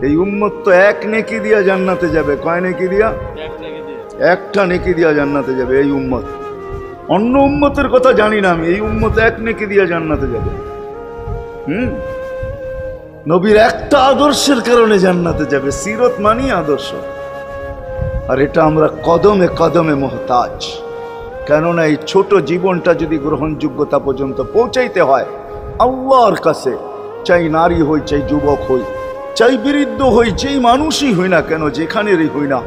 এই উম্মত তো এক নেকি দিয়া জান্নাতে যাবে। কয় নেকি দিয়া? একটা নেকি দিয়া জান্নাতে যাবে এই উম্মত। অন্য উম্মতের কথা জানি না আমি, এই উম্মত এক নেকি দিয়া জান্নাতে যাবে। নবীর একটা আদর্শের কারণে জান্নাতে যাবে। সিরত মানি আদর্শ। আর এটা আমরা কদমে কদমে মুহতাজ। কেননা এই ছোট জীবনটা যদি গ্রহণযোগ্যতা পর্যন্ত পৌঁছাইতে হয় আল্লাহর কাছে, চাই নারী হই, চাই যুবক হই, চাই বৃদ্ধ হই, যেই মানুষই হই না কেন, যেখানেরই হই না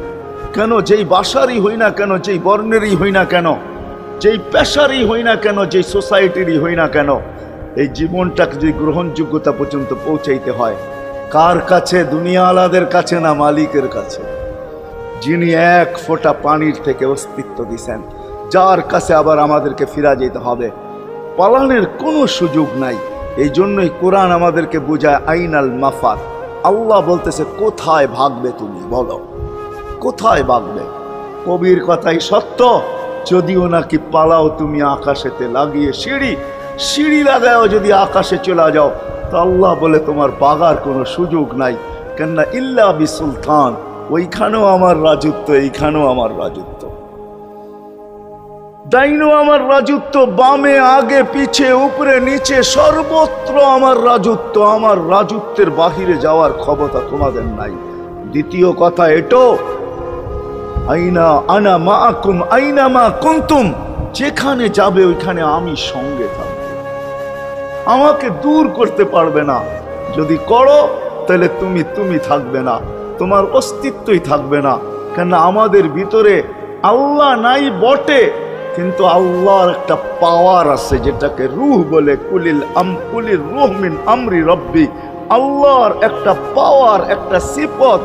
কেন, যেই বাসারই হই না কেন, যেই বর্ণেরই হই না কেন, যেই পেশারই হই না কেন, যেই সোসাইটিরই হই না কেন, এই জীবনটাকে যদি গ্রহণযোগ্যতা পর্যন্ত পৌঁছাইতে হয় কার কাছে? দুনিয়া আলাদের কাছে না, মালিকের কাছে, যিনি এক ফোঁটা পানির থেকে অস্তিত্ব দিছেন, যার কাছে আবার আমাদেরকে ফিরা যেতে হবে। পালানের কোনো সুযোগ নাই। এই জন্যই কোরআন আমাদেরকে বোঝায় আইনাল মাফার। আল্লাহ বলতেছে কোথায় ভাগবে তুমি, বলো কোথায় ভাগবে? কবির কথাই সত্য, যদিও নাকি পালাও তুমি আকাশেতে লাগিয়ে সিঁড়ি লাগাও যদি আকাশে চলে যাও, তো আল্লাহ বলে তোমার পাগার কোনো সুযোগ নাই। কেননা ইল্লা বি সুলতান, ওইখানেও আমার রাজত্ব, এইখানেও আমার রাজত্ব, ডাইনো আমার রাজত্ব, বামে আগে পিছে উপরে নিচে সর্বত্র আমার রাজত্ব। আমার রাজত্বের বাহিরে যাওয়ার ক্ষমতা তোমাদের নাই। দ্বিতীয় কথা এটো, আইনা আনা মাআকুম আইনা মা কুনতুম, যেখানে যাবে ওইখানে আমি সঙ্গে থাকব, আমাকে দূর করতে পারবে না। যদি করো তাহলে তুমি থাকবে না, তোমার অস্তিত্বই থাকবে না। কেন আমাদের ভিতরে আল্লাহ নাই বটে, কিন্তু আল্লাহর একটা পাওয়ার আছে যেটাকে রূহ বলে। কুলির রূহ মিন আমরি রব্বি, আল্লাহর একটা পাওয়ার, একটা সিফত,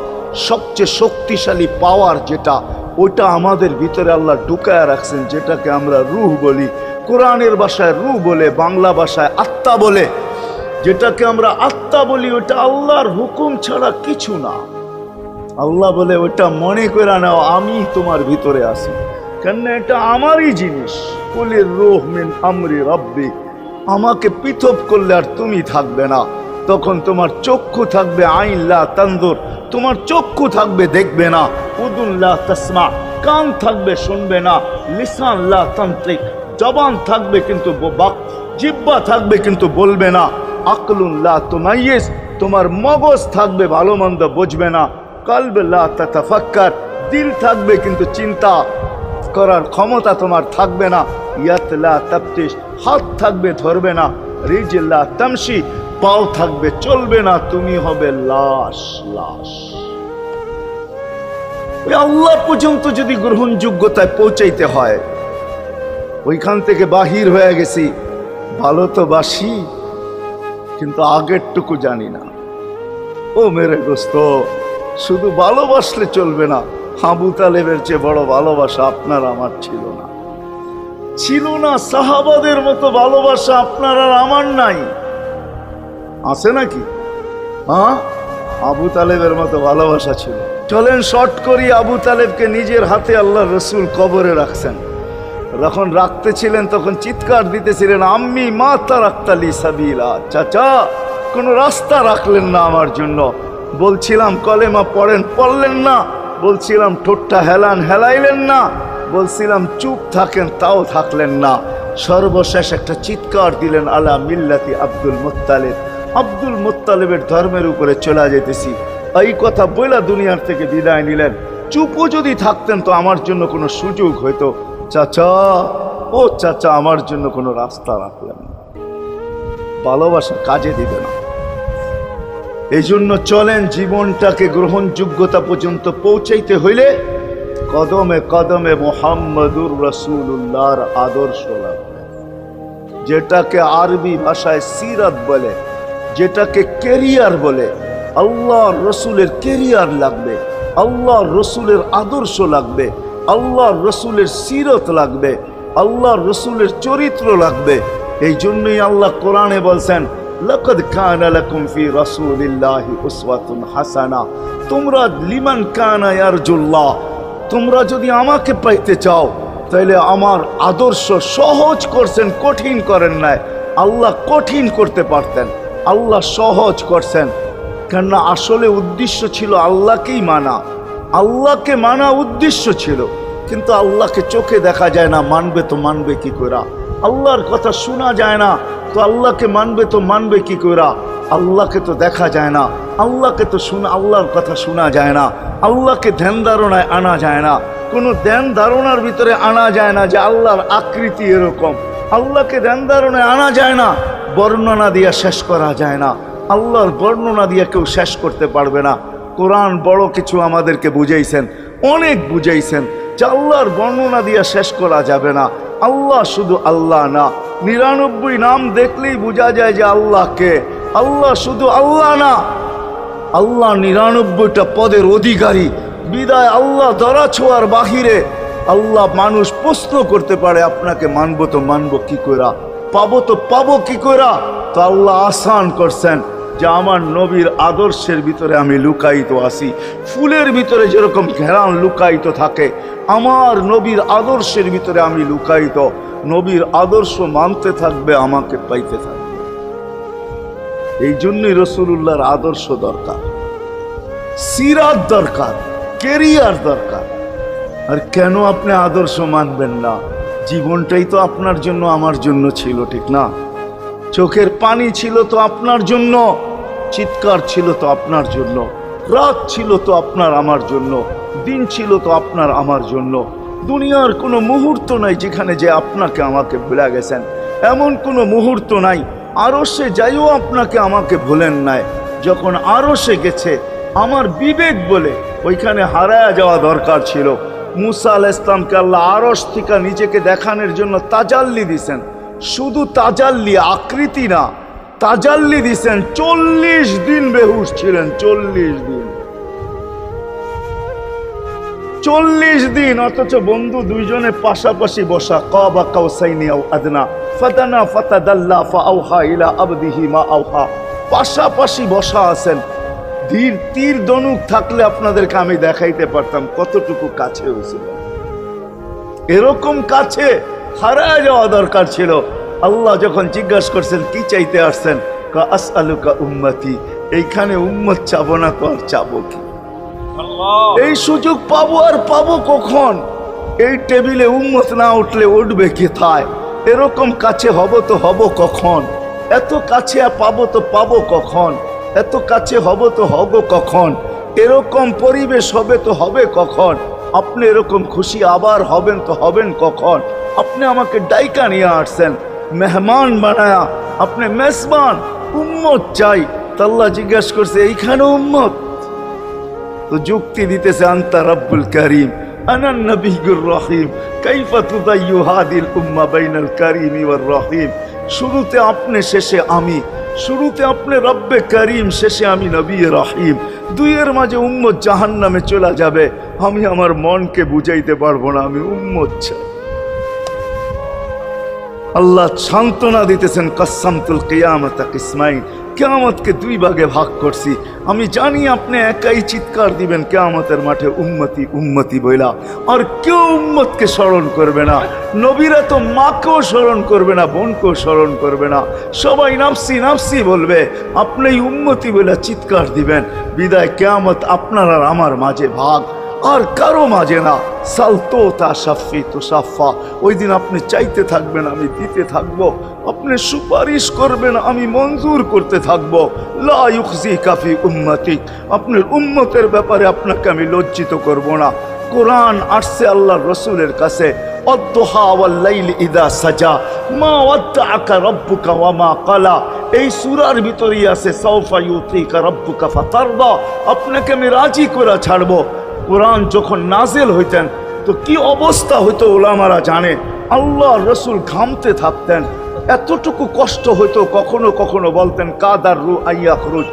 সবচেয়ে শক্তিশালী পাওয়ার যেটা, ওইটা আমাদের ভিতরে আল্লাহ ঢুকায় রাখছেন, যেটাকে আমরা রূহ বলি। কোরআনের ভাষায় রূহ বলে, বাংলা ভাষায় আত্মা বলে। যেটাকে আমরা আত্মা বলি ওটা আল্লাহর হুকুম ছাড়া কিছু না। আল্লাহ বলে ওটা মনে করে নাও আমি তোমার ভিতরে আছি, কেননা এটা আমারই জিনিস। কুলির রূহ মিন আমরি রব্বি, আমাকে পৃথক করলে আর তুমি থাকবে না। তখন তোমার চক্ষু থাকবে আইন লা তানজুর, তোমার চক্ষু থাকবে দেখবে না। উদুন লা তাসমা, কান থাকবে শুনবে না। লিসান লা তানতিক, জবান থাকবে কিন্তু জিহ্বা থাকবে কিন্তু বলবে না। আকলুন লা তুমাইয়িজ, তোমার মগজ থাকবে ভালো মন্দ বুঝবে না। কলব লা তাতাফাক্কার, দিল থাকবে কিন্তু চিন্তা করার ক্ষমতা তোমার থাকবে না। ইয়াত লা তাফতিশ, হাত থাকবে ধরবে না। রিজল লা তামশি, পাও থাকবে চলবে না। তুমি হবে লাশ। ওই আল্লাহ পর্যন্ত যদি গ্রহণযোগ্যতায় পৌঁছাইতে হয়, ওইখান থেকে বাহির হয়ে গেছি। ভালো তো বাসি, কিন্তু আগেরটুকু জানি না। ও মেরে দোস্ত, শুধু ভালোবাসলে চলবে না। আবু তালেবের চেয়ে বড় ভালোবাসা আপনার আমার ছিল না। সাহাবাদের মতো ভালোবাসা আপনার আর আমার নাই। আছে নাকি? হ্যাঁ, আবু তালেবের মতো ভালোবাসা ছিল। চলেন শর্ট করি। আবু তালেবকে নিজের হাতে আল্লাহ রসুল কবরে রাখছেন। যখন রাখতেছিলেন তখন চিৎকার দিতেছিলেন, আম্মি মা তারাক্তালি সাবিলা, চাচা কোনো রাস্তা রাখলেন না আমার জন্য। বলছিলাম কলেমা পড়লেন না। বলছিলাম ঠোঁটটা হেলাইলেন না। বলছিলাম চুপ থাকেন, তাও থাকলেন না। সর্বশেষ একটা চিৎকার দিলেন, আলা মিল্লাতি আব্দুল মুত্তালিব, আব্দুল মুত্তালিবের ধর্মের উপরে চলে যেতেছি। এই কথা বইলা দুনিয়ার থেকে বিদায় নিলেন। চুপও যদি থাকতেন তো আমার জন্য কোনো সুযোগ হইতো। চাচা, ও চাচা, আমার জন্য কোনো রাস্তা রাখলেন না। ভালোবাসা কাজে দিবে না। এই জন্য চলেন, জীবনটাকে গ্রহণযোগ্যতা পর্যন্ত পৌঁছাইতে হইলে কদমে কদমে মুহাম্মদুর রাসূলুল্লাহর আদর্শ লাগবে। যেটাকে আরবি ভাষায় সিরাত বলে, যেটাকে কেরিয়ার বলে। আল্লাহর রসুলের কেরিয়ার লাগবে, আল্লাহর রসুলের আদর্শ লাগবে, আল্লাহর রসুলের সিরত লাগবে, আল্লাহর রসুলের চরিত্র লাগবে। এই জন্যই আল্লাহ কোরআনে বলছেন, লাকাদ কানা লাকুম ফি রাসূলিল্লাহি উসওয়াতুন হাসানা, তোমরা লিমান কানা ইয়ারজুল্লাহ, তোমরা যদি আমাকে পাইতে চাও তাহলে আমার আদর্শ সহজ করছেন, কঠিন করেন নাই। আল্লাহ কঠিন করতে পারতেন, আল্লাহ সহজ করছেন। কেননা আসলে উদ্দেশ্য ছিল আল্লাহকেই মানা, আল্লাহকে মানা উদ্দেশ্য ছিল। কিন্তু আল্লাহকে চোখে দেখা যায় না, মানবে তো মানবে কি করে? আল্লাহর কথা শোনা যায় না, তো আল্লাহকে মানবে তো মানবে কি করে? আল্লাহকে তো দেখা যায় না, আল্লাহকে তো আল্লাহর কথা শোনা যায় না, আল্লাহকে ধ্যান ধারণায় আনা যায় না, কোনো ধ্যান ধারণার ভিতরে আনা যায় না যে আল্লাহর আকৃতি এরকম। আল্লাহকে ধ্যান ধারণায় আনা যায় না, বর্ণনা দিয়া শেষ করা যায় না। আল্লাহর বর্ণনা দিয়ে কেউ শেষ করতে পারবে না। কোরআন বড় কিছু আমাদেরকে বুঝাইছেন, অনেক বুঝাইছেন যে আল্লাহর বর্ণনা দিয়ে শেষ করা যাবে না। আল্লাহ শুধু আল্লাহ না, 99 নাম দেখলেই বোঝা যায় যে আল্লাহকে। আল্লাহ শুধু আল্লাহ না, আল্লাহ 99টা পদের অধিকারী। বিদায় আল্লাহ ধরা ছোঁয়ার বাহিরে আল্লাহ মানুষ প্রশ্ন করতে পারে, আপনাকে মানবো তো মানবো কি কইরা, পাবো তো পাবো কি কইরা? তো আল্লাহ আসান করছেন যে আমার নবীর আদর্শের ভিতরে আমি লুকায়িত আছি। ফুলের ভিতরে যেরকম ঘেরান লুকায়িত থাকে, আমার নবীর আদর্শের ভিতরে আমি লুকায়িত। নবীর আদর্শ মানতে থাকবে, আমাকে পাইতে থাকবে। এই জন্যই রাসূলুল্লাহর আদর্শ দরকার, সিরাত দরকার, কেরিয়ার দরকার। আর কেন আপনি আদর্শ মানবেন না? জীবনটাই তো আপনার জন্য আমার জন্য ছিল, ঠিক না? চোখের পানি ছিল তো আপনার জন্য, চিৎকার ছিল তো আপনার জন্য, রাত ছিল তো আপনার আমার জন্য, দিন ছিল তো আপনার আমার জন্য। দুনিয়ার কোনো মুহূর্ত নাই যেখানে যে আপনাকে আমাকে ভুলে গেছেন, এমন কোনো মুহূর্ত নাই। আরশে যাইও আপনাকে আমাকে ভুলেন নাই। যখন আরশে গেছে আমার বিবেক বলে ওইখানে হারায়া যাওয়া দরকার ছিল। মুসা আলাইহিস সালামকে আল্লাহ আরশ থেকে নিজেকে দেখানোর জন্য তাজাল্লি দিছেন। শুধু তাজাল্লি, আকৃতি না, তাজাল্লি দিছেন। 40 দিন বেহুশ ছিলেন, 40 দিন, 40 দিন। অথচ বন্ধু দুইজনে পাশাপাশি বসা, কাবা কাউসাইনি আও আদনা ফাদানা ফাতাদাল্লা ফাআওহা ইলা আবদিহি মা আওহা, পাশাপাশি বসা আছেন। তীর ধনুক থাকলে আপনাদেরকে আমি দেখাইতে পারতাম কতটুকু কাছে হয়েছিল। এরকম কাছে হারায় যাওয়া দরকার ছিল। আল্লাহ যখন জিজ্ঞাসা করছেন কি চাইতে আসছেন, আসআলুকা উম্মতি, এইখানে উম্মত চাবো না তো আর চাবো কি? এই সুযোগ পাবো আর পাবো কখন? এই টেবিলে উম্মত না উঠলে উঠবে কোথায়? এরকম কাছে হব তো হব কখন? এত কাছে পাবো তো পাবো কখন? এত কাছে হব তো হব কখন? এরকম পরিবেশ হবে তো হবে কখন? আপনি এরকম খুশি আবার হবেন তো হবেন কখন? আপনি আমাকে ডাইকা নিয়ে আসছেন, মেহমান বানায়া, আপনি মেজবান, উম্মত চাই। আল্লাহ জিজ্ঞাসা করছে এইখানে উম্মত? তো যুক্তি দিতেছে আনতা রব্বুল করিম আনান নবিয়্যুর রহিম কাইফা তুদাইয়ু হাদিল উম্মাহ বাইনাল কারিমি ওয়ার রহিম। শুরুতে আপনি, শেষে আমি। শুরুতে আপনি রব্বে করিম, শেষে আমি নবী রহিম। দুইয়ের মাঝে উম্মত জাহান্নামে চলে যাবে। আমি আমার মনকে বুঝাইতে পারবো না, আমি উম্মত চাই। আল্লাহ সান্ত্বনা দিতেছেন, কাসসামতুল কিয়ামাতা কিসমাইন, কিয়ামতকে 2 ভাগে ভাগ করছি। আমি জানি আপনি একাই চিৎকার দিবেন কিয়ামতের মাঠে উম্মতি উম্মতি বইলা, আর কেউ উম্মতকে স্মরণ করবে না। নবীরা তো মাকেও স্মরণ করবে না, বোনকেও স্মরণ করবে না, সবাই নাফসি নাফসি বলবে। আপনি উম্মতি বইলা চিৎকার দিবেন। বিদায় কিয়ামত আপনার আর আমার মাঝে ভাগ, আর কারো মাঝে না। সালতো তা সাফি তো সাফা, ওই দিন আপনি চাইতে থাকবেন, আমি দিতে থাকবো। আপনি সুপারিশ করবেন, আমি মঞ্জুর করতে থাকবো। লা ইউখজিকা ফি উম্মতিক, আপনার উম্মতের ব্যাপারে আপনাকে আমি লজ্জিত করব না। কোরআন আসছে আল্লাহর রাসূলের কাছে, অদ্দুহা ওয়াল লাইলি ইদা সাজা মা ওয়াদ্দাআকা রাব্বুকা ওয়া মা ক্বালা। এই সূরার ভিতরেই আছে সাউফা ইউতিকা রাব্বুকা ফাতারদা, আপনাকে আমি রাজি করে ছাড়বো। কোরআন যখন নাজেল হইতেন তো কি অবস্থা হইতো ওলামারা জানে। আল্লাহ রসুল ঘামতে থাকতেন, এতটুকু কষ্ট হইতো। কখনো কখনো বলতেন কাদার রু আইয়া খরুজ,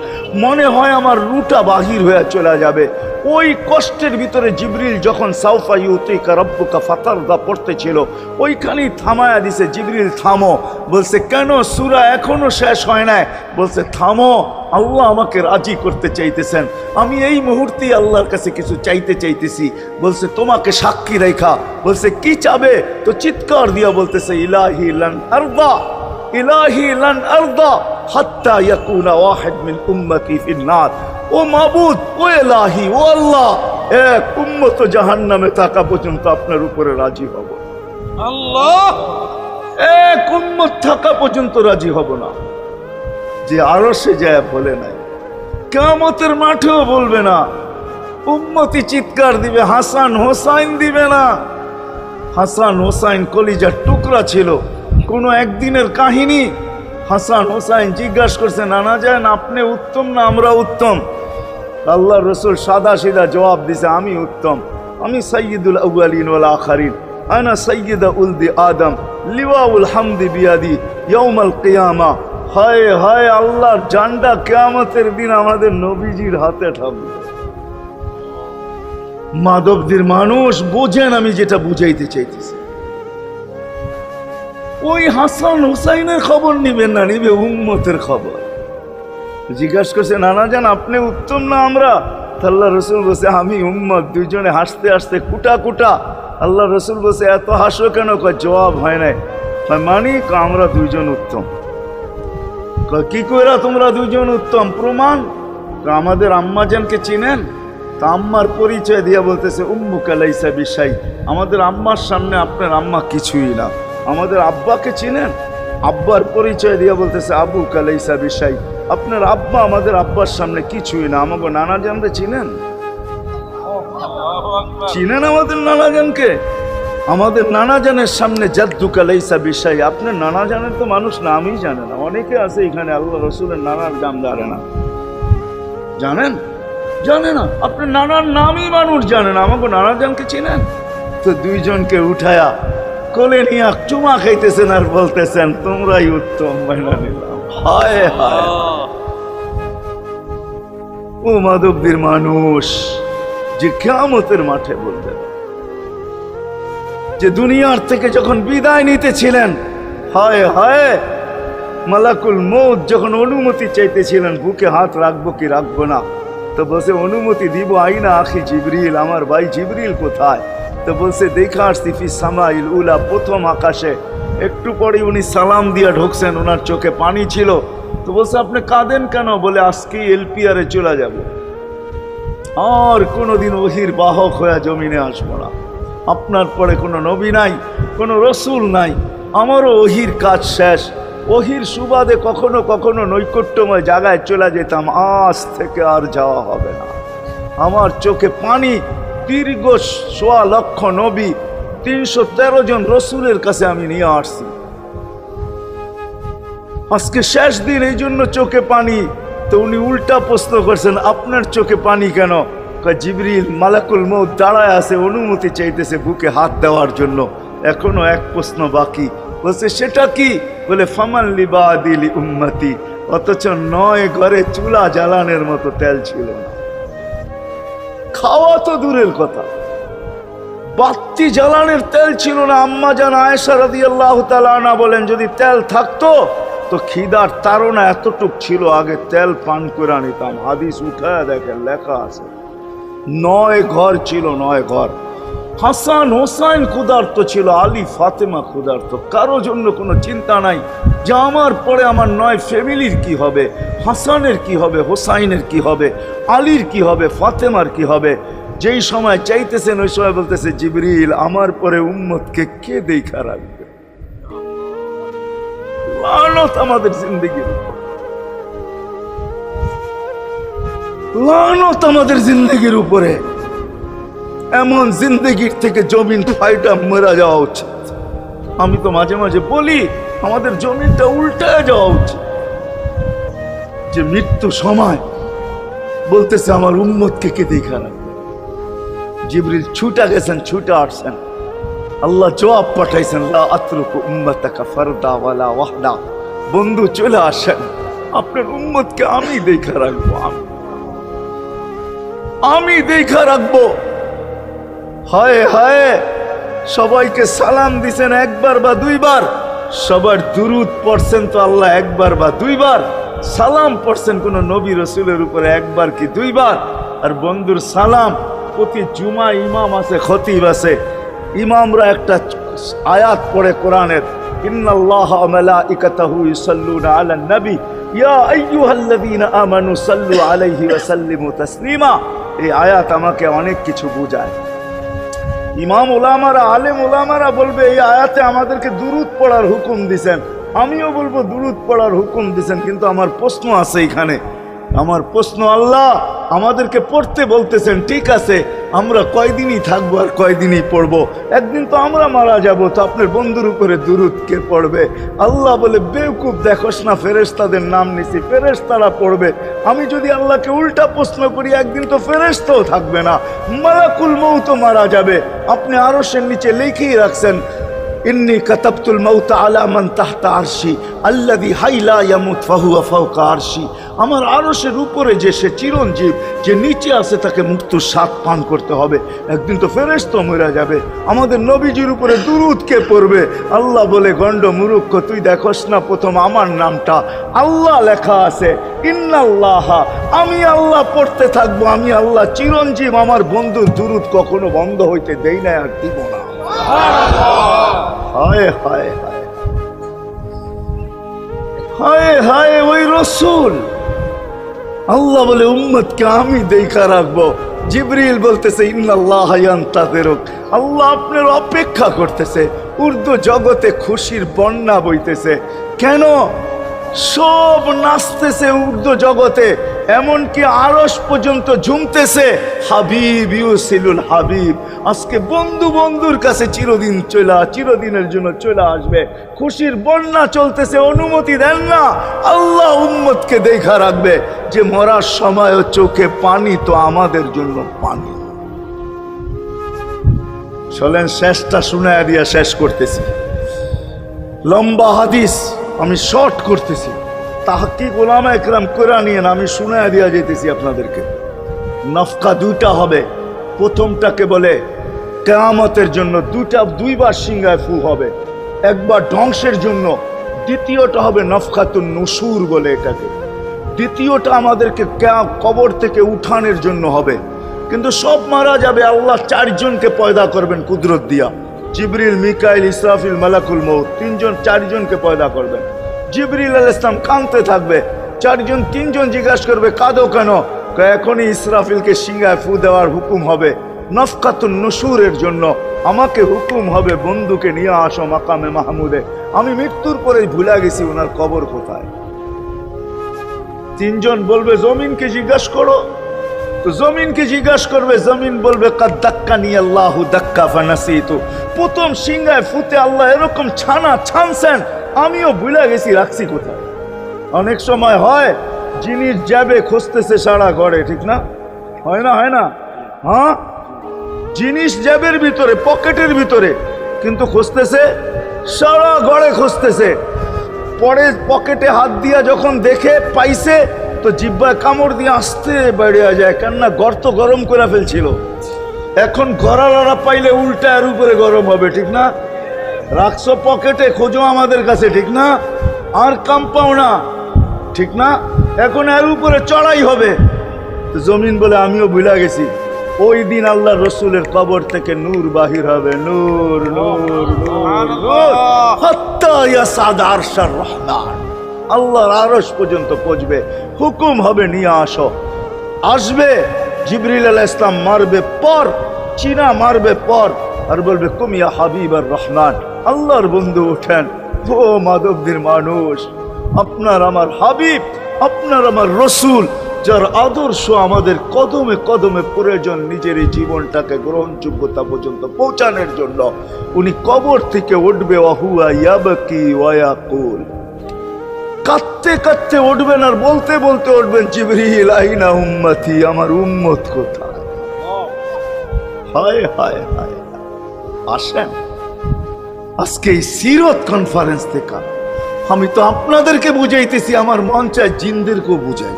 মনে হয় আমার রুটা বাহির হয়ে চলে যাবে। ওই কষ্টের ভিতরে জিবরিল যখন সাউফা ইউতিকা রাব্বুকা ফাতারদা পড়তেছিল, ওইখানেই থামায়া দিছে, জিবরিল থামো। বলছে কেন? সূরা এখনো শেষ হয় নাই। বলছে থামো, আল্লাহ আমাকে রাজি করতে চাইতেছেন, আমি এই মুহূর্তেই আল্লাহর কাছে কিছু চাইতে চাইতেছি। বলছে তোমাকে সাক্ষী রেখা। বলছে কি চাবে? তো চিৎকার দিয়া বলতেছে ইলাহি লান আরদা, ইলাহি লান আরদা হাত্তা ইয়াকুনা ওয়াহিদ মিন উম্মতি ফিন নার। ও মাবুদ, ও এলাহি, ও আল্লাহ, এক উম্মত জাহান্নামে থাকা পর্যন্ত আপনার উপরে রাজি হব আল্লাহ, এক উম্মত থাকা পর্যন্ত রাজি হব না। যে আরশে যায় বলে নাই, কিয়ামতের মাঠেও বলবে না। উম্মতি চিৎকার দিবে, হাসান হোসাইন দিবে না। হাসান হোসাইন কলিজার টুকরা ছিল, কোনো একদিনের কাহিনী। হাসান হোসাইন জিজ্ঞাসা করছে, নানা যান আপনি উত্তম না আমরা উত্তম? আল্লাহ রসুল সাদা সিধা জবাব দিছে, আমি উত্তম, আমি সাইয়্যিদুল আউয়ালিন ওয়াল আখিরিন, আনা সাইয়্যিদা উলদি আদম, লিওয়াউল হামদি বিয়াদি ইয়াউমাল কিয়ামা। হায় হায়, আল্লাহর জান্ডা কিয়ামতের দিন আমাদের নবীজির হাতে থাকবে। মাধবদীর মানুষ বোঝেন আমি যেটা বুঝাইতে চাইতেছি। ওই হাসান হুসাইনের খবর নিবেন না, নিবে উম্মতের খবর। জিজ্ঞাসা করছে, নানা যান আপনি উত্তম না আমরা? আল্লাহ রসুল বলছে, আমি উম্মত। দুইজনে হাসতে হাসতে কুটা কুটা। আল্লাহ রসুল বলছে, এত হাসো কেন? জবাব হয় নাই। মানি আমরা দুইজন উত্তম। কি কইরা তোমরা দুইজন উত্তম? প্রমাণ। আমাদের আম্মাজানকে চিনেন? তা আম্মার পরিচয় দিয়া বলতেছে, উম্মুকা লাইসা বিশাই, আমাদের আম্মার সামনে আপনার আম্মা কিছুই না। আমাদের আব্বাকে চিনেন? আব্বার পরিচয় দিয়া বলতেছে, আবুকা লাইসা বিশাই, আপনার আব্বা আমাদের আব্বার সামনে কিছুই না। আমাকে নানা জানরে চিনেন? চিনেন আমাদের নানা জানকে? আমাদের নানা জানের সামনে জাদ্দুকা লাইসা বিশাই, আপনার নানা জানের তো মানুষ নামই জানে না। অনেকে আছে এখানে আল্লাহ রসুলের নানার নাম জানে না। জানেন? জানে না। আপনার নানার নামই মানুষ জানে না। আমাকে নানা জানকে চিনেন? তো দুইজনকে উঠায়া কোলে নিয়ে চুমা খাইতেছেন আর বলতেছেন, তোমরাই উত্তম, মাইনা নিলাম। হায় হায়, ও মাধবদীর মানুষ যে কিয়ামতের মাঠে বলবেন, যে দুনিয়ার থেকে যখন বিদায় নিতেছিলেন, হায় হায়, মালাকুল মউত যখন অনুমতি চাইতেছিলেন বুকে হাত রাখবো কি রাখবো না, তো বলছে অনুমতি দিব, আইনা আখি জিবরিল, আমার ভাই জিবরিল কোথায়? তো বলছে, দেখা আসছি ফি সামাইল উলা, প্রথম আকাশে। একটু পরে উনি সালাম দিয়া ঢুকছেন, ওনার চোখে পানি ছিল। তো বলছে, আপনি কাঁদেন কেন? বলে, আজকে এলপিআরে চলে যাব, আর কোনোদিন ওহির বাহক হয়ে জমিনে আসবো না। আপনার পরে কোনো নবী নাই, কোনো রসুল নাই, আমারও ওহির কাজ শেষ। ওহির সুবাদে কখনো কখনো নৈকট্যময় জায়গায় চলে যেতাম, আজ থেকে আর যাওয়া হবে না। আমার চোখে পানি। দীর্ঘ ১.৫ লক্ষ নবী, ৩১৩ জন রসুলের কাছে আমি নিয়ে আসছি। আজকে শেষ দিন, এই জন্য চোখে পানি। তো উনি উল্টা প্রশ্ন করছেন, আপনার চোখে পানি কেন? জিবরিল মালাকুল মউত দাঁড়ায় আছে, অনুমতি চাইতেছে বুকে হাত দেওয়ার জন্য। এখনো এক প্রশ্ন বাকি। বলছে, সেটা কি? বলে, ফামান লিবাদিলি উম্মতি। অথচ ৯ ঘরে চুলা জ্বালানোর মতো তেল ছিল না। খাওয়া তো দূরের কথা, বাতি জ্বালানোর তেল ছিল না। আম্মা জান আয়েশা রাদিয়াল্লাহু তাআলা আনহা বলেন, যদি তেল থাকতো তো খিদার তাড়না এতটুক ছিল, আগে তেল পান করে নিতাম। হাদিস উঠায় দেখেন, লেখা আছে ৯ ঘর ছিল, ৯ ঘর। হাসান হোসাইন ক্ষুধার্ত ছিল, আলী ফাতেমা ক্ষুধার্ত। কারো জন্য কোনো চিন্তা নাই যে আমার পরে আমার ৯ ফ্যামিলির কি হবে, হাসানের কি হবে, হোসাইনের কি হবে, আলীর কি হবে, ফাতেমার কি হবে। যেই সময় চাইতেছেন ওই সময় বলতেছে, জিবরিল আমার পরে উম্মতকে কে দেখা রাখবে? লানত আমাদের জিন্দেগির উপর, লানত আমাদের জিন্দেগির উপরে। এমন জিন্দেগির থেকে জমিন ফাইটা মরা যাওয়া উচিত। আমি তো মাঝে মাঝে বলি, আমাদের জমিনটা উল্টায় যাওয়া উচিত। যে মৃত্যু সময় বলতেছে, আমার উম্মতকে কে দেখা রাখবে? জিবরিল ছুটা গেছেন, ছুটা আসছেন। আল্লাহ জবাব পাঠাইছেন, লা আতরুকু উম্মাতাকা ফারদা ওয়ালা ওয়াহদা। বন্ধু চলে আসেন, আপনার উম্মতকে আমি দেখা রাখবো, আমি দেখা রাখবো। হায় হায়, সবাইকে সালাম দিছেন একবার বা দুইবার, সবার দুরুদ পড়ছেন তো আল্লাহ একবার বা দুইবার, সালাম পড়ছেন কোন নবী রসুলের উপরে একবার কি দুইবার। আর বন্ধুর সালাম প্রতি জুমা ইমাম আছে, খতিব আছে, ইমামরা একটা আয়াত পড়ে কোরআনের, ইন্নাল্লাহা ওয়া মালাইকাতাহু ইউসাল্লুনা আলান নবী ইয়া আইয়ুহাল্লাযীনা আমানু সাল্লু আলাইহি ওয়া সাল্লিমু তাসলিমা। এই আয়াত আমাকে অনেক কিছু বোঝায়। ইমাম ওলামারা, আলেম ওলামারা বলবে এই আয়াতে আমাদেরকে দুরূদ পড়ার হুকুম দিছেন, আমিও বলবো দুরূদ পড়ার হুকুম দিছেন। কিন্তু আমার প্রশ্ন আছে এখানে, আমার প্রশ্ন, আল্লাহ আমাদেরকে পড়তে বলতেছেন, ঠিক আছে, আমরা কয়দিনই থাকবো আর কয়দিনই পড়বো? একদিন তো আমরা মারা যাব, তো আপনার বন্ধুর উপরে দুরূদ কে পড়বে? আল্লাহ বলে, বেওকুফ, দেখোস না ফেরেশতাদের নাম নিছি, ফেরেশতারা পড়বে। আমি যদি আল্লাহকে উল্টা প্রশ্ন করি, একদিন তো ফেরেশতাও থাকবে না, মালাকুল মউত মারা যাবে। আপনি আরশের নিচে লিখেই রাখছেন, ইন্নী কাতাবতুল মাউত আলা মান তাহতা আরশি আল্লাযী হাইলা ইয়ামুত ফাহুয়া ফাওকা আরশি। আমার আরশের উপরে যে সে চিরঞ্জীব, যে নিচে আছে, তাকে মৃত্যুর স্বাদ পান করতে হবে। একদিন তো ফেরেশতা মরে যাবে, আমাদের নবীজির উপরে দুরূদ কে পড়বে? আল্লাহ বলে, গণ্ড মূর্খ, তুই দেখোস না প্রথম আমার নামটা আল্লাহ লেখা আছে, ইন্নাল্লাহা, আমি আল্লাহ পড়তে থাকবো, আমি আল্লাহ চিরঞ্জীব, আমার বন্ধুর দুরূদ কখনো বন্ধ হইতে দেই না, আর দিব না। হায় হায় হায় হায় হায়, ওই রসুল। আল্লাহ বলে, উম্মতকে আমি দেখা রাখবো। জিবরিল বলতেছে, ইন্নাল্লাহা ইয়ান্তাযিরুক, আল্লাহ আপনার অপেক্ষা করতেছে। উর্দু জগতে খুশির বন্যা বইতেছে। কেন? সব নাচতেছে উর্দু জগতে, এমনকি আরশ পর্যন্ত ঝুমতেছে। হাবিব ইউসিলুল হাবিব, আজকে বন্ধু বন্ধুর কাছে চিরদিনের জন্য চলে আসবে। খুশির বন্যা চলতেছে, অনুমতি দেন না। আল্লাহ উম্মতকে দেখা রাখবে যে মরার সময়ও চোখে পানি, তো আমাদের জন্য পানি। চলেন শেষটা শুনায়া দিয়া শেষ করতেছি। লম্বা হাদিস, আমি শর্ট করতেছি। তাহকিক উলামা একরাম করে নিয়েন, আমি শুনায়া দিয়া যেতেছি আপনাদেরকে। নফকা দুইটা হবে। প্রথমটাকে বলে কিয়ামতের জন্য, দুইবার সিংহায় ফু হবে। একবার ধ্বংসের জন্য, দ্বিতীয়টা হবে নফকাতুন নুশুর বলে এটাকে। দ্বিতীয়টা আমাদেরকে কবর থেকে উঠানোর জন্য হবে। কিন্তু সব মারা যাবে, আল্লাহ চারজনকে পয়দা করবেন কুদরত দিয়া। জিবরিল, মিকাইল, ইসরাফিল, মালাকুল মউত, চারজনকে পয়দা করবেন। জিবরিল আলাইহিস সালাম কাঁদতে থাকবে, তিনজন জিজ্ঞাসা করবে, কাঁদো কেন? এখনই ইসরাফিলকে সিংহায় ফু দেওয়ার হুকুম হবে নফকাতুন নুশুরের জন্য। আমাকে হুকুম হবে, বন্ধুকে নিয়ে আসো মাকামে মাহমুদে। আমি মৃত্যুর পরেই ভুলে গেছি ওনার কবর কোথায়। তিনজন বলবে, জমিনকে জিজ্ঞাসা করো। তো জমিনকে জিজ্ঞাসা করবে, জমিন বলবে, কাদ দাক্কানি আল্লাহু দাক্কা ফানাসিতু। প্রথম সিংহায় ফুতে আল্লাহ এরকম ছানছেন, আমিও ভুলে গেছি রাখছি কোথায়। অনেক সময় হয় জিনিস যাবে খুঁজতেছে সারা ঘরে, ঠিক না? হয় না? হয় না? হ্যাঁ, জিনিস জ্যাবের ভিতরে, পকেটের ভিতরে, কিন্তু খুঁজতেছে সারা ঘরে খুঁজতেছে। পরে পকেটে হাত দিয়া যখন দেখে পাইছে, তো জিহ্বায় কামড় দিয়ে আসতে বেরিয়ে যায়, কেননা গর্ত গরম করে ফেলছিল। এখন গড়ালড়া পাইলে উল্টা এর উপরে গরম হবে, ঠিক না? রাখছো পকেটে, খোঁজো আমাদের কাছে, ঠিক না? আর কাম পাও না, ঠিক না? এখন এর উপরে চড়াই হবে। তো জমিন বলে, আমিও ভুলে গেছি। ওই দিন আল্লাহ রসুলের কবর থেকে নূর বাহির হবে, নূর নূর নূর নূর, হাত্তা ইয়াসাদ আরশার রহমান, আল্লাহর আরশ পর্যন্ত পৌঁছবে। হুকুম হবে, নিয়ে আসো। আসবে জিবরিল আলাইহিস সালাম, মারবে পর, চিনা মারবে পর, আর বলবে, কুম ইয়া হাবিবার রহমান, আল্লাহর বন্ধু ওঠেন। ও মাধবদের মানুষ, আপনার আমার হাবিব, আপনার আমার রসুল, যার আদর্শ আমাদের কদমে কদমে প্রয়োজন নিজের এই জীবনটাকে গ্রহণযোগ্যতা পর্যন্ত পৌঁছানোর জন্য, উনি কবর থেকে উঠবে। ওয়াহুয়া ইয়াবকি ওয়া ইয়াকুল, কাঁদতে কাঁদতে উঠবেন আর বলতে বলতে উঠবেন, জিবরিল আইনা উম্মতি, আমার উম্মত কোথায়? হায় হায় হায়। আসেন আজকে এই সিরত কনফারেন্স থেকে আমি তো আপনাদেরকে বুঝাইতেছি, আমার মন চায় জিনদেরকেও বুঝাই,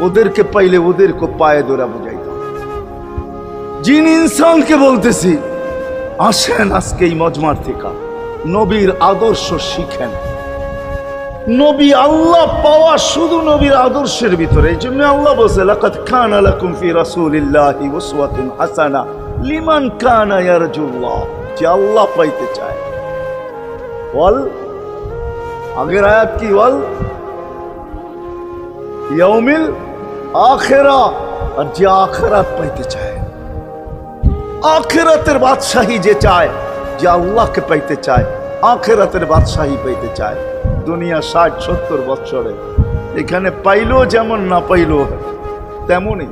ওদেরকে পাইলে ওদেরকে পায়ে ধরা বুঝাইতাম। জিন ইনসানকে বলতেছি, আসেন আজকে এই মজমার থেকে নবীর আদর্শ শিখেন। নবী আল্লাহ পাওয়া শুধু নবীর আদর্শের ভিতরে। এই জন্য আল্লাহ বলছে, লাকাদ কানা লাকুম ফি রাসূলিল্লাহি উসওয়াতুন হাসানাহ লিমান কানা ইয়ারজুল্লাহ, যে আল্লাহ পাইতে চায়। বল, আগের আয়াত কি বল? ইয়াউমিল আখিরা, আর যে আখিরাত পাইতে চায়, আখিরাতের বাদশাহী যে চায়, যে আল্লাহকে পাইতে চায়, আখিরাতের বাদশাহী পাইতে চায়, দুনিয়া 60-70 বছরে এখানে পাইলো যেমন, না পাইলো তেমনই।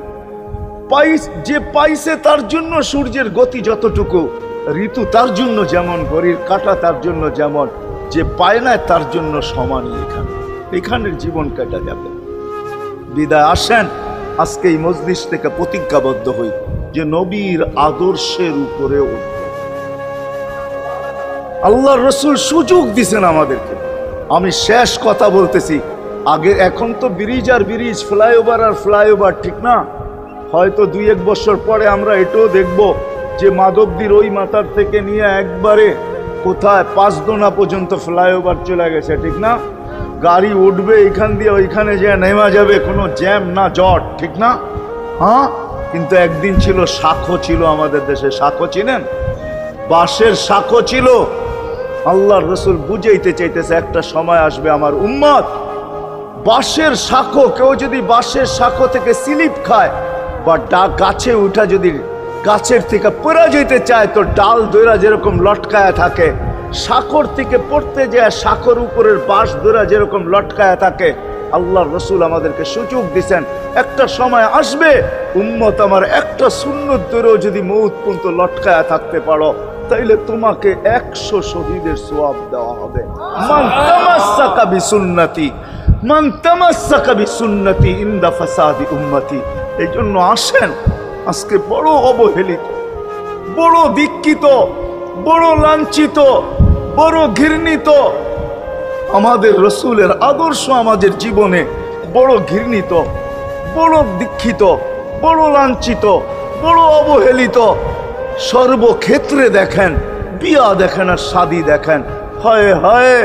যে পাইছে তার জন্য সূর্যের গতি যতটুকু, ঋতু তার জন্য যেমন, ঘড়ির কাঁটা তার জন্য যেমন, যে পায় না তার জন্য সমানই। এখানের জীবন কাটা যাবে। বিদায় আসেন আজকে এই মজলিস থেকে প্রতিজ্ঞাবদ্ধ হই যে নবীর আদর্শের উপরে উঠব। আল্লাহ রসুল সুযোগ দিছেন আমাদেরকে। আমি শেষ কথা বলতেছি, আগে এখন তো ব্রিজ আর ব্রিজ, ফ্লাইওভার আর ফ্লাইওভার, ঠিক না? হয়তো 2-1 বছর পরে আমরা এটাও দেখব যে মাধবদীর ওই মাথার থেকে নিয়ে একবারে কোথায় পাঁচদোনা পর্যন্ত ফ্লাইওভার চলে গেছে, ঠিক না? গাড়ি উঠবে এখান দিয়ে ওইখানে যে নেমা যাবে, কোনো জ্যাম না জট, ঠিক না? হ্যাঁ, কিন্তু একদিন ছিল শাখো, ছিল আমাদের দেশে শাখো, চিনেন? বাঁশের শাখো ছিল। আল্লাহর রসুল বুঝাইতে চাইতেছে একটা সময় আসবে আমার উম্মত, বাঁশের শাখো, কেউ যদি বাঁশের শাখো থেকে স্লিপ খায় বা গাছে উঠা যদি গাছের থেকে পড়ে যেতে চায়, তো ডাল দইরা যেরকম লটকায়া থাকে, শাখর থেকে পড়তে যায় শাখর উপরের বাঁশ দইরা যেরকম লটকায়া থাকে। আল্লাহর রসুল আমাদেরকে সুযোগ দিচ্ছেন, একটা সময় আসবে উম্মত আমার একটা সুন্নত দইরাও যদি মউত পর্যন্ত লটকায়া থাকতে পারো, তাইলে তোমাকে 100 শহীদের সওয়াব দেওয়া হবে। মান তামাসসাকা বিসুন্নতি, মান তামাসসাকা বিসুন্নতি ইনদা ফাসাদি উম্মতি। এই জন্য আসেন, আজকে বড় অবহেলিত, বড় দীক্ষিত, বড় লাঞ্ছিত, বড় ঘৃণিত আমাদের রসুলের আদর্শ আমাদের জীবনে, বড় ঘৃণিত, বড় দীক্ষিত, বড় লাঞ্ছিত, বড় অবহেলিত। সর্বক্ষেত্রে দেখেন, বিয়া দেখেন আর শাদী দেখেন, হয় হয়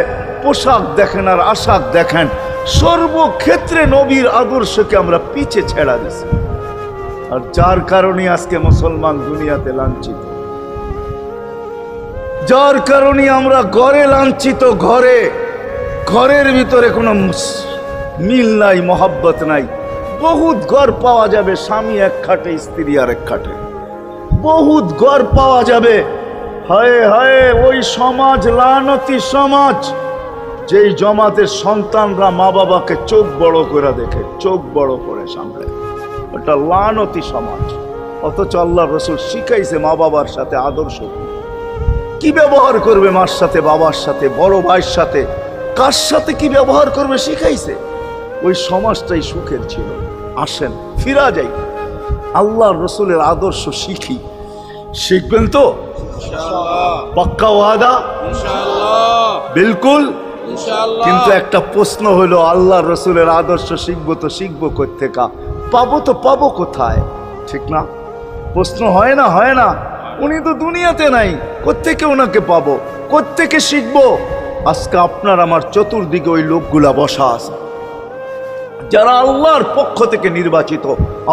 পোশাক দেখেন আর আশাক দেখেন, সর্বক্ষেত্রে নবীর আদর্শকে আমরা পিছে ছেড়া দিছি। আর যার কারণে আজকে মুসলমান দুনিয়াতে লাঞ্ছিত, যার কারণে আমরা ঘরে লাঞ্ছিত, ঘরের ভিতরে কোনো মিল নাই, মহব্বত নাই। বহুত ঘর পাওয়া যাবে স্বামী এক খাটে, স্ত্রী আর এক খাটে, বহুত ঘর পাওয়া যাবে। হায় হায়, ওই সমাজ লানতি সমাজ, যেই জমাতের সন্তানরা মা বাবাকে চোখ বড় করে দেখে, চোখ বড় করে সামলে, ওটা লানতি সমাজ। অথচ আল্লাহ রসুল শিখাইছে মা বাবার সাথে আদর্শ কি ব্যবহার করবে, মার সাথে, বাবার সাথে, বড় ভাইয়ের সাথে, কার সাথে কি ব্যবহার করবে শিখাইছে। ওই সমাজটাই সুখের ছিল। আসেন ফিরা যাই, আল্লাহর রসুলের আদর্শ শিখি। শিখবেন তো পাক্কা ওয়াদা? বিলকুল। কিন্তু একটা প্রশ্ন হলো, আল্লাহর রসুলের আদর্শ শিখবো তো শিখবো কোত্থেকা, পাবো তো পাবো কোথায়, ঠিক না? প্রশ্ন হয় না? হয় না। উনি তো দুনিয়াতে নাই, কোত্থেকে ওনাকে পাবো, কোত্থেকে শিখবো? আজকে আপনার আমার চতুর্দিকে ওই লোকগুলা বসা আছে যারা আল্লাহর পক্ষ থেকে নির্বাচিত।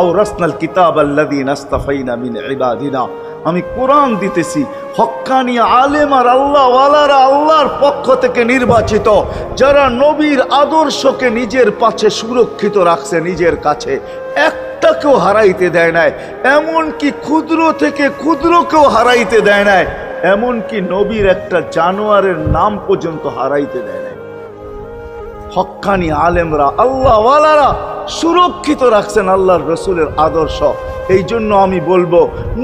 আওরাসনাল কিতাব আল্লাযীনা ইসতাফাইনা মিন ইবাদিনা। আমি কোরআন দিতেছি, হক্কানি আলেম আর আল্লাহওয়ালারা আল্লাহর পক্ষ থেকে নির্বাচিত, যারা নবীর আদর্শকে নিজের পাশে সুরক্ষিত রাখছে, নিজের কাছে একটাকেও হারাইতে দেয় নাই, এমনকি ক্ষুদ্র থেকে ক্ষুদ্রকেও হারাইতে দেয় নাই, এমনকি নবীর একটা জানোয়ারের নাম পর্যন্ত হারাইতে দেয় নাই। হক্কানি আলেমরা আল্লাহওয়ালারা সুরক্ষিত রাখছেন আল্লাহর রসুলের আদর্শ। এই জন্য আমি বলবো,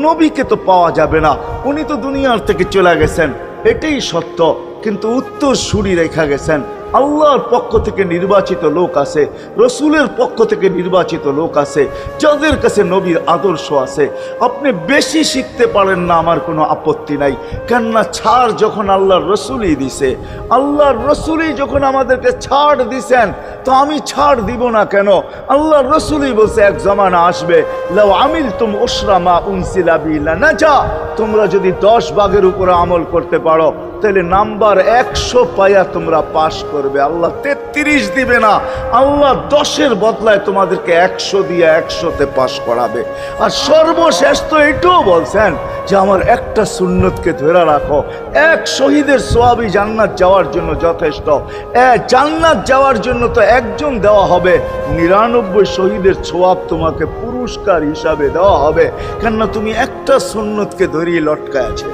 নবীকে তো পাওয়া যাবে না, উনি তো দুনিয়ার থেকে চলে গেছেন, এটাই সত্য, কিন্তু উত্তর সুরি রেখা গেছেন। আল্লাহর পক্ষ থেকে নির্বাচিত লোক আছে, রসুলের পক্ষ থেকে নির্বাচিত লোক আছে, যাদের কাছে নবীর আদর্শ আছে। আপনি বেশি শিখতে পারেন না, আমার কোনো আপত্তি নাই, কেননা ছাড় যখন আল্লাহর রসুলই দিছে, আল্লাহর রসুলই যখন আমাদেরকে ছাড় দিছেন, তো আমি ছাড় দিব না কেন? আল্লাহর রসুলই বলছে, এক জমানা আসবে, লাউ আমিলতুম উশরা মা উনসিলা বি লানাজা, তোমরা যদি 10 ভাগের উপরে আমল করতে পারো তাহলে নাম্বার 100 পাইয়া তোমরা পাশ করবে। আল্লাহ 33 দিবে না, আল্লাহ 10-এর বদলায় তোমাদেরকে 100 দিয়ে 100-তে পাশ করাবে। আর সর্বশেষ তো এটাও বলছেন যে আমার একটা সুন্নতকে ধরে রাখো, এক শহীদের সওয়াবই জান্নাত যাওয়ার জন্য যথেষ্ট। জান্নাত যাওয়ার জন্য তো একজন দেওয়া হবে, 99 শহীদের সওয়াব তোমাকে পুরস্কার হিসাবে দেওয়া হবে, কেননা তুমি একটা সুন্নতকে ধরিয়ে লটকায় আছে।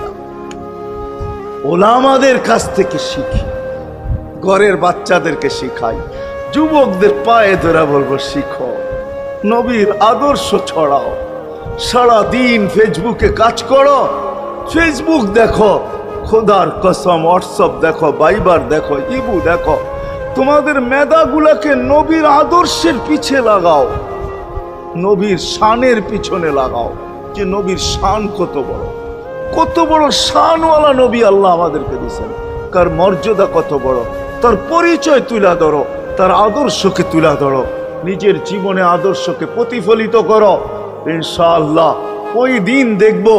ওলামাদের কাছ থেকে শিখি, ঘরের বাচ্চাদেরকে শিখাই, যুবকদের পায়ে ধরে বলবো শিখো, নবীর আদর্শ ছড়াও। সারা দিন ফেসবুকে কাজ করো, ফেসবুক দেখো, খোদার কসম হোয়াটসঅ্যাপ দেখো, ভাইবার দেখো, ইবু দেখো, তোমাদের মেধাগুলাকে নবীর আদর্শের পিছে লাগাও, নবীর শানের পিছনে লাগাও, যে নবীর শান কত বড়, কত বড় শানওয়ালা নবী আল্লাহ আমাদেরকে দিয়েছেন, তার মর্যাদা কত বড়, তার পরিচয় তুলে ধরো, তার আদর্শকে তুলে ধরো, নিজের জীবনে আদর্শকে প্রতিফলিত করো। ইনশাআল্লাহ ওই দিন দেখবো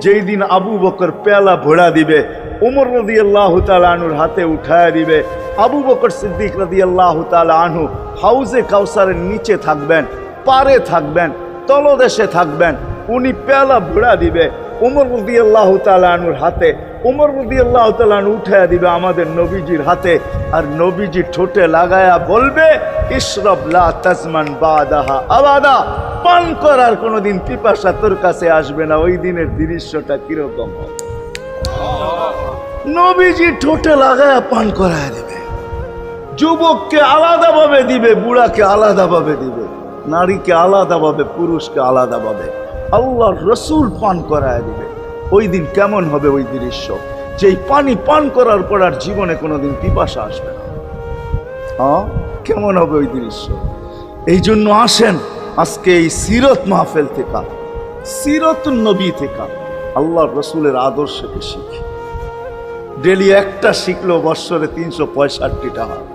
যেই দিন আবু বকর পেয়ালা ভোড়া দিবে, ওমর রাদিয়াল্লাহু তাআলা আনহুর হাতে উঠায়া দিবে, আবু বকর সিদ্দিক রাদিয়াল্লাহু তাআলা আনহু হাউজে কাউসারের নিচে থাকবেন, পারে থাকবেন, তলদেশে থাকবেন, উনি পেয়ালা ভোড়া দিবে ওমর রাদিয়াল্লাহু তাআলা আনহুর হাতে, ওমর রাদিয়াল্লাহু তাআলা আনহু উঠায়া দিবে আমাদের নবীজির হাতে, আর নবীজি ঠোঁটে লাগায়া বলবে ইশরাব লা তাজমান বাদাহা আবাদা, পান করার কোনোদিন পিপাসা তোর কাছে আসবে না। ওই দিনের দৃশ্যটা কিরকম হবে? নবীজি ঠোঁটে লাগায়া পান করায় দিবে, যুবককে আলাদাভাবে দিবে, বুড়াকে আলাদাভাবে দিবে, নারীকে আলাদাভাবে, পুরুষকে আলাদাভাবে, আল্লাহর রসুল পান করায় দিবে। ওই দিন কেমন হবে ওই দৃশ্য, যেই পানি পান করার পর আর জীবনে কোনোদিন পিপাসা আসবে না। হ্যাঁ, কেমন হবে ওই দৃশ্য? এই জন্য আসেন আজকে এই সিরত মাহফিল থেকে, সিরতুন নবী থেকে আল্লাহর রসুলের আদর্শকে শিখি। ডেলি একটা শিখলেও বৎসরে 365টা হয়,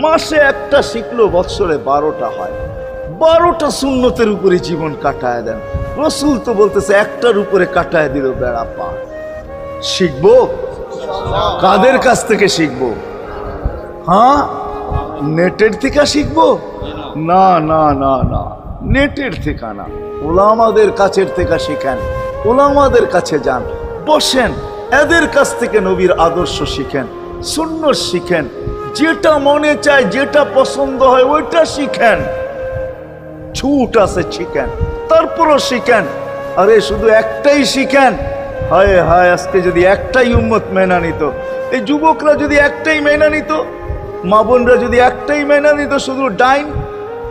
মাসে একটা শিখলেও বৎসরে 12টা হয়। 12টা সুন্নতের উপরে জীবন কাটায় দেন। রসুল তো বলতেছে একটার উপরে কাটায় দিল বেড়া পার। শিখবো কাদের কাছ থেকে শিখবো? হ্যাঁ, নেটের থেকে শিখবো? না না না না, নেটের থেকে না, ওলামাদের কাছের থেকে শিখেন, ওলামাদের কাছে যান, বসেন, এদের কাছ থেকে নবীর আদর্শ শিখেন, সুন্নত শিখেন, যেটা মনে চায়, যেটা পছন্দ হয় ওইটা শিখেন। ছুট আছে শিখেন, তারপরও শিখেন। আরে শুধু একটাই শিখেন, হায় হায়, আজকে যদি একটাই উম্মত মেনা নিত, এই যুবকরা যদি একটাই মেনা নিত, মা বোনরা যদি একটাই মেনা নিত, শুধু ডাইন,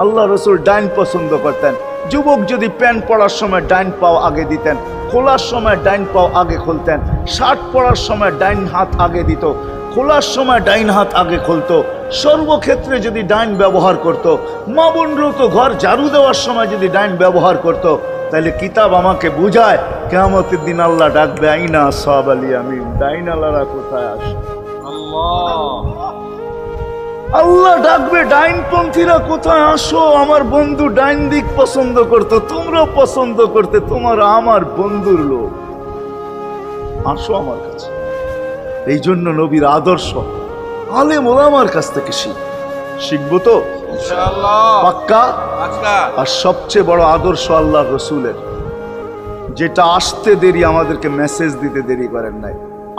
আল্লাহ রসুল ডাইন পছন্দ করতেন। যুবক যদি প্যান্ট পরার সময় ডাইন পাও আগে দিতেন, খোলার সময় ডাইন পাও আগে খুলতেন, শার্ট পরার সময় ডাইন হাত আগে দিত, খোলার সময় ডাইন হাত আগে খুলতো, সর্বক্ষেত্রে যদি ডাইন ব্যবহার করত। মা বোনরাও তো ঘর ঝাড়ু দেওয়ার সময় যদি ডাইন ব্যবহার করত, তাহলে কিতাব আমাকে বুঝায় কিয়ামতের দিন আল্লাহ ডাকবে আইনা আসহাব আল ইয়ামিন, ডাইন আল্লাহরা কোথায় আসে? আল্লাহ ডাকবে ডাইনপন্থীরা কোথায় আসো? আমার বন্ধু ডাইন দিক পছন্দ করতো, তোমরা পছন্দ করতে, তোমার আমার বন্ধুর লোক, আসো আমার কাছে। এই জন্য নবীর আদর্শ আলেম ওলামার কাছ থেকে শিখবো তো পাক্কা। আর সবচেয়ে বড় আদর্শ আল্লাহ রসুলের, যেটা আসতে দেরি, আমাদেরকে মেসেজ দিতে দেরি করেন নাই।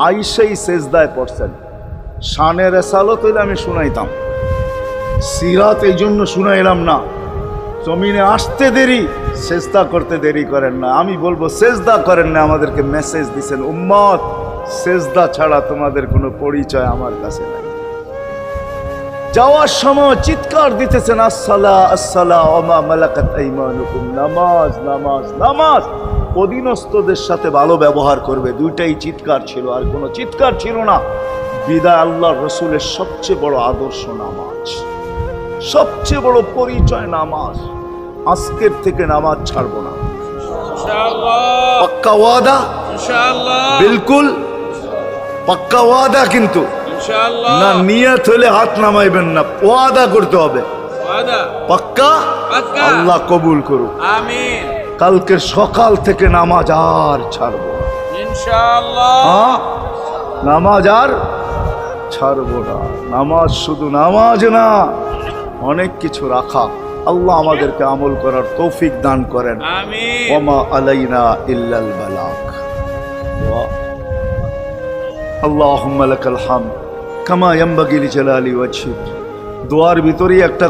আইসাই সেজদায় পড়ছেন, শানের এসালত হইলে আমি শুনাইতাম, সিরাত এই জন্য শুনাইলাম না। জমিনে আসতে দেরি, সেজদা করতে দেরি করেন না। আমি বলবো সেজদা করেন না, আমাদেরকে মেসেজ দিছেন, উম্মত সেজদা ছাড়া তোমাদের কোনো পরিচয় আমার কাছে নাই। যাওয়ার সময় চিৎকার দিতেছেন আসসালা আসসালা ওমা মালাকাত আইমানুকুম, নামাজ নামাজ নামাজ, অধীনস্থদের সাথে ভালো ব্যবহার করবে, দুইটাই চিৎকার ছিল, আর কোনো চিৎকার ছিল না। বিদায় আল্লাহ রসুলের সবচেয়ে বড় আদর্শ নামাজ, সবচেয়ে বড় পরিচয় নামাজ। আজকের থেকে নামাজ ছাড়বো না, পাক্কা ওয়াদা, বিলকুল পাক্কা ওয়াদা। কিন্তু না, নিয়ত হলে হাত নামাইবেন না, ওয়াদা করতে হবে পাক্কা। আল্লাহ কবুল করুক, আমিন। কালকে সকাল থেকে নামাজ আর ছাড়বো না ইনশাআল্লাহ। নামাজ আর ছাড়বো না। নামাজ শুধু নামাজ না, অনেক কিছু রাখা। আল্লাহ আমাদেরকে আমল করার তৌফিক দান করেন। আমিন। ওমা আলাইনা ইল্লাল বালাগ। আল্লাহুম্মা লাকাল হামদ কামা ইয়ানবাগি লিজালালি ওয়াজহিক। দোয়ার ভিতরেই একটা